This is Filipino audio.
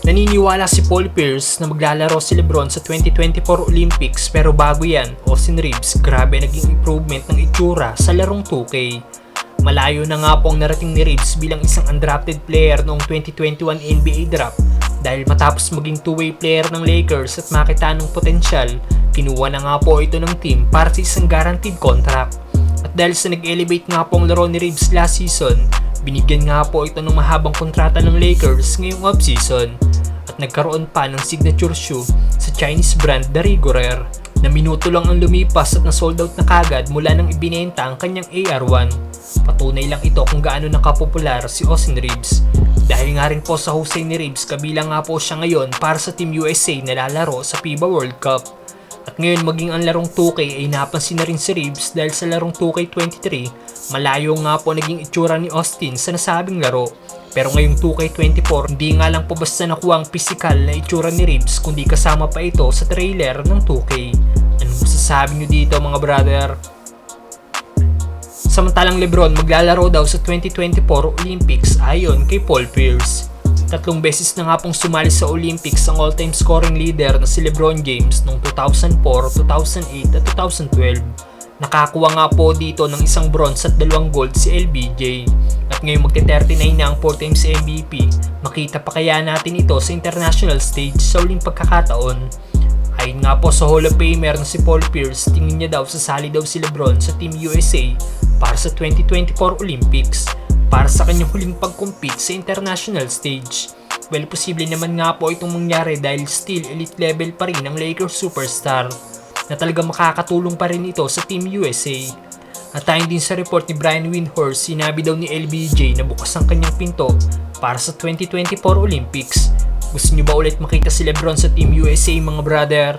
Naniniwala si Paul Pierce na maglalaro si LeBron sa 2024 Olympics pero bago yan, Austin Reeves grabe naging improvement ng itsura sa larong 2K. Malayo na nga po ang narating ni Reeves bilang isang undrafted player noong 2021 NBA draft dahil matapos maging two-way player ng Lakers at makita ng potensyal, kinuha na nga po ito ng team para sa isang guaranteed contract. At dahil sa nag-elevate nga po ang laro ni Reeves last season, binigyan nga po ito ng mahabang kontrata ng Lakers ngayong offseason at nagkaroon pa ng signature shoe sa Chinese brand The Rigorer na minuto lang ang lumipas at na-sold out na kagad mula nang ibinenta ang kanyang AR1. Patunay lang ito kung gaano nakapopular si Austin Reeves. Dahil nga rin po sa husay ni Reeves, kabilang nga po siya ngayon para sa Team USA na lalaro sa FIBA World Cup. At ngayon maging ang larong 2K ay napansin na rin si Reeves dahil sa larong 2K23, malayo nga po naging itsura ni Austin sa nasabing laro. Pero ngayong 2K24, hindi nga lang po basta nakuha ang physical na itsura ni Reeves kundi kasama pa ito sa trailer ng 2K. Anong masasabi nyo dito mga brother? Samantalang LeBron maglalaro daw sa 2024 Olympics ayon kay Paul Pierce. 3 beses na nga pong sumali sa Olympics ang all-time scoring leader na si LeBron James noong 2004, 2008 at 2012. Nakakuha nga po dito ng isang bronze at 2 gold si LBJ. At ngayon magte-39 na ang 4 times MVP. Makita pa kaya natin ito sa international stage sa uling pagkakataon? Ayon nga po sa Hall of Famer na si Paul Pierce, tingin niya daw sasali daw si LeBron sa Team USA para sa 2024 Olympics para sa kanyang huling pag-compete sa international stage. Well, posible naman nga po itong mangyari dahil still elite level pa rin ang Lakers superstar na talagang makakatulong pa rin ito sa Team USA. At ayon din sa report ni Brian Windhorst, sinabi daw ni LBJ na bukas ang kanyang pinto para sa 2024 Olympics. Gusto niyo ba ulit makita si LeBron sa Team USA mga brother?